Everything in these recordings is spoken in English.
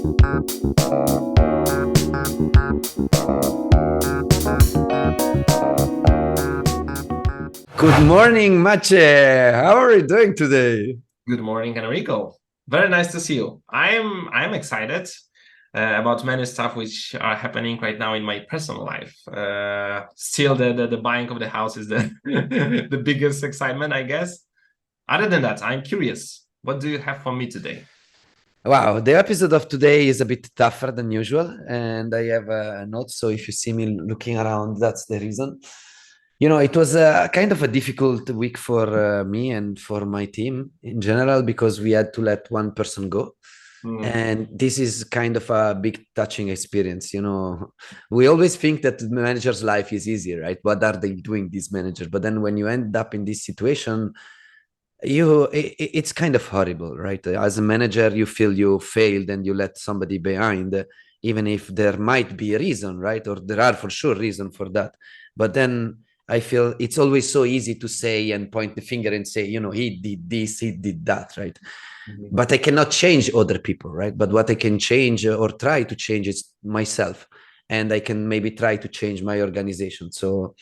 Good morning, Maciej. How are you doing today? Good morning, Enrico. Very nice to see you. I'm excited about many stuff which are happening right now in my personal life. Still, the buying of the house is the the biggest excitement, I guess. Other than that, I'm curious. What do you have for me today? Wow, the episode of today is a bit tougher than usual, and I have a note. So if you see me looking around, that's the reason. It was a kind of a difficult week for me and for my team in general because we had to let one person go. And this is kind of a big touching experience. We always think that the manager's life is easy, right? What are they doing, these managers? But then when you end up in this situation, it's kind of horrible, right? As a manager, you feel you failed and you let somebody behind, even if there might be a reason, right? Or there are for sure reason for that. But then I feel it's always so easy to say and point the finger and say, he did this, he did that, right? But I cannot change other people, right? But what I can change or try to change is myself, and I can maybe try to change my organization. So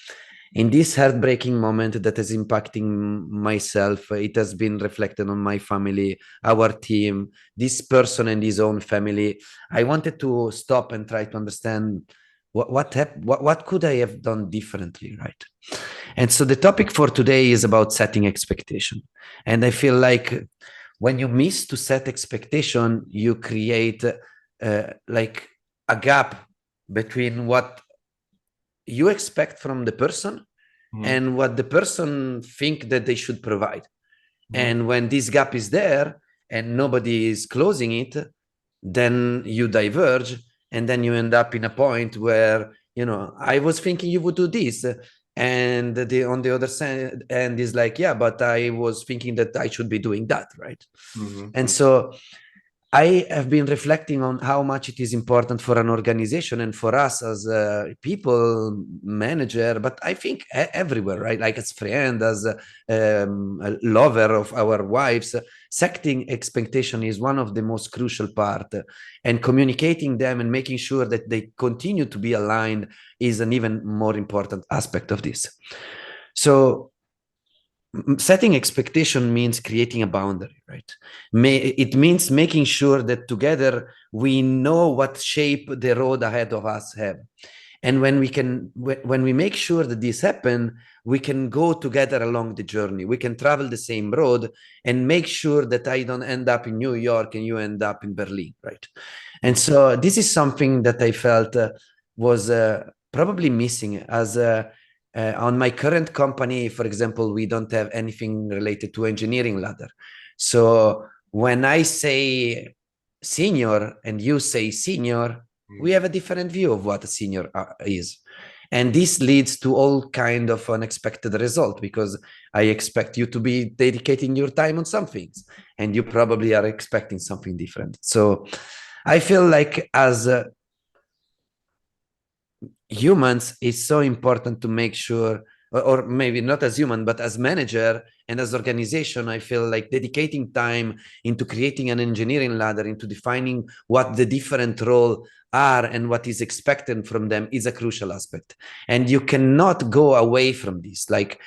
in this heartbreaking moment that is impacting myself, it has been reflected on my family, our team, this person and his own family. I wanted to stop and try to understand what could I have done differently, right? And so the topic for today is about setting expectation. And I feel like when you miss to set expectation, you create like a gap between what you expect from the person and what the person think that they should provide. And when this gap is there and nobody is closing it, then you diverge, and then you end up in a point where, I was thinking you would do this, and on the other side and is like, yeah, but I was thinking that I should be doing that, right? And so I have been reflecting on how much it is important for an organization and for us as people, manager, but I think everywhere, right? Like as friend, as a lover of our wives, setting expectation is one of the most crucial part, and communicating them and making sure that they continue to be aligned is an even more important aspect of this. So setting expectation means creating a boundary, right? It means making sure that together we know what shape the road ahead of us have. And when we make sure that this happen, we can go together along the journey. We can travel the same road and make sure that I don't end up in New York and you end up in Berlin, right? And so this is something that I felt was probably missing as on my current company. For example, we don't have anything related to engineering ladder. So when I say senior and you say senior, we have a different view of what a senior is. And this leads to all kind of unexpected result, because I expect you to be dedicating your time on some things and you probably are expecting something different. So I feel like as humans, it's so important to make sure, or maybe not as human, but as manager and as organization, I feel like dedicating time into creating an engineering ladder, into defining what the different role are and what is expected from them is a crucial aspect. And you cannot go away from this. Like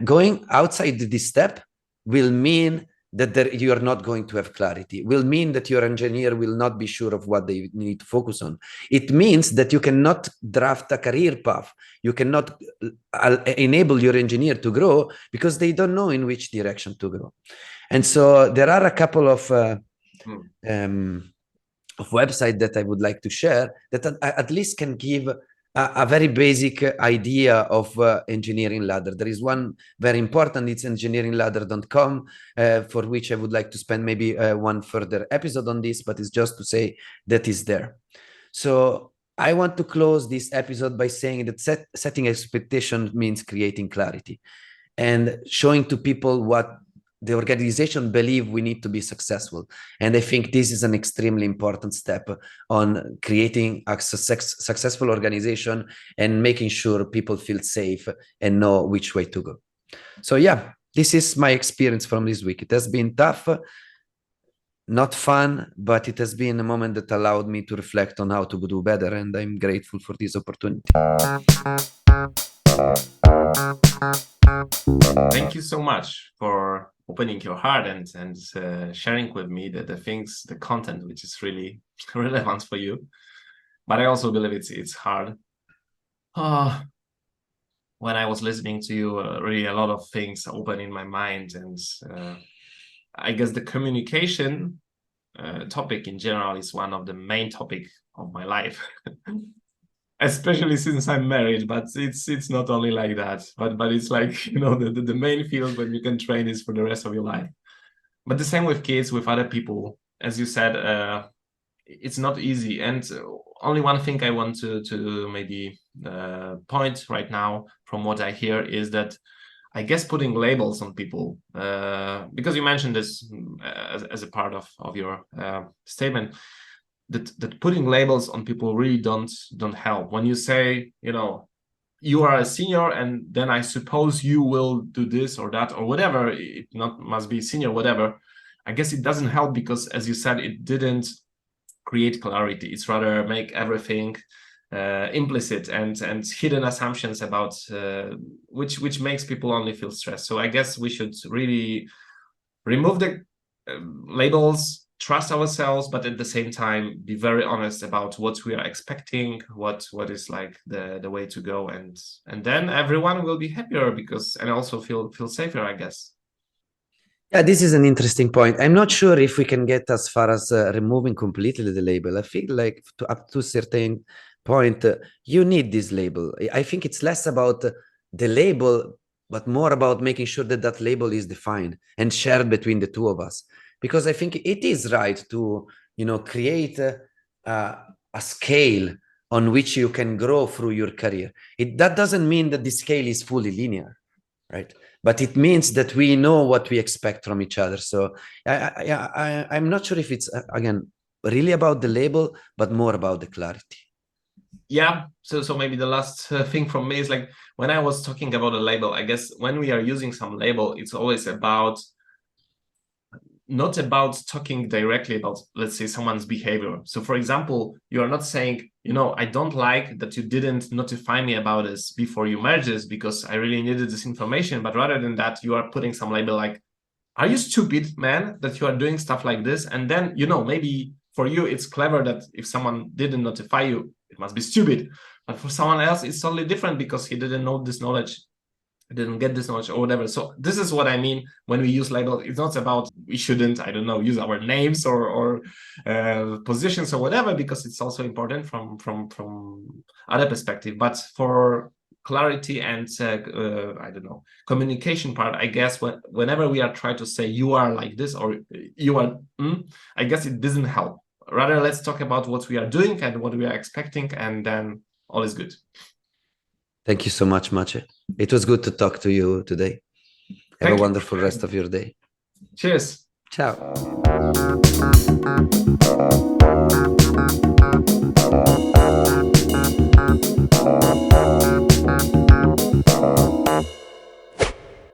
going outside this step will mean that you are not going to have clarity, will mean that your engineer will not be sure of what they need to focus on. It means that you cannot draft a career path. You cannot enable your engineer to grow because they don't know in which direction to grow. And so there are a couple of websites that I would like to share that at least can give a very basic idea of engineering ladder. There is one very important, it's engineeringladder.com, for which I would like to spend maybe one further episode on this, but it's just to say that is there. So I want to close this episode by saying that setting expectation means creating clarity and showing to people what the organization believe we need to be successful. And I think this is an extremely important step on creating a successful organization and making sure people feel safe and know which way to go. So yeah, this is my experience from this week. It has been tough, not fun, but it has been a moment that allowed me to reflect on how to do better, and I'm grateful for this opportunity. Thank you so much for opening your heart and sharing with me the things, the content which is really relevant for you. But I also believe it's hard. When I was listening to you, really a lot of things open in my mind, and I guess the communication topic in general is one of the main topic of my life. Especially since I'm married, but it's not only like that, but it's like, you know, the main field when you can train is for the rest of your life. But the same with kids, with other people, as you said, it's not easy. And only one thing I want to maybe point right now from what I hear is that I guess putting labels on people, because you mentioned this as a part of your statement, that putting labels on people really don't help. When you say, you know, you are a senior and then I suppose you will do this or that or whatever, it not must be senior, whatever, I guess it doesn't help, because as you said, it didn't create clarity. It's rather make everything implicit and hidden assumptions about which makes people only feel stressed. So I guess we should really remove the labels, trust ourselves, but at the same time be very honest about what we are expecting, what is like the way to go, and then everyone will be happier, because and also feel safer, I guess. Yeah, this is an interesting point. I'm not sure if we can get as far as removing completely the label. I feel like up to a certain point, you need this label. I think it's less about the label, but more about making sure that that label is defined and shared between the two of us. Because I think it is right to, you know, create a scale on which you can grow through your career. That doesn't mean that the scale is fully linear, right? But it means that we know what we expect from each other. So I'm not sure if it's again really about the label, but more about the clarity. Yeah, so maybe the last thing from me is like, when I was talking about a label, I guess when we are using some label, it's always about not about talking directly about, let's say, someone's behavior. So for example, you are not saying, you know, I don't like that you didn't notify me about this before you merge this because I really needed this information. But rather than that, you are putting some label like, are you stupid, man, that you are doing stuff like this? And then, you know, maybe for you, it's clever that if someone didn't notify you, it must be stupid. But for someone else, it's totally different because he didn't know this knowledge, didn't get this knowledge or whatever. So this is what I mean when we use labels. It's not about, we shouldn't, I don't know, use our names or positions or whatever, because it's also important from other perspective. But for clarity and I don't know, communication part, I guess whenever we are trying to say you are like this or you are, I guess it doesn't help. Rather, let's talk about what we are doing and what we are expecting, and then all is good. Thank you so much, Maciej. It was good to talk to you today. Have a wonderful rest of your day. Cheers. Ciao.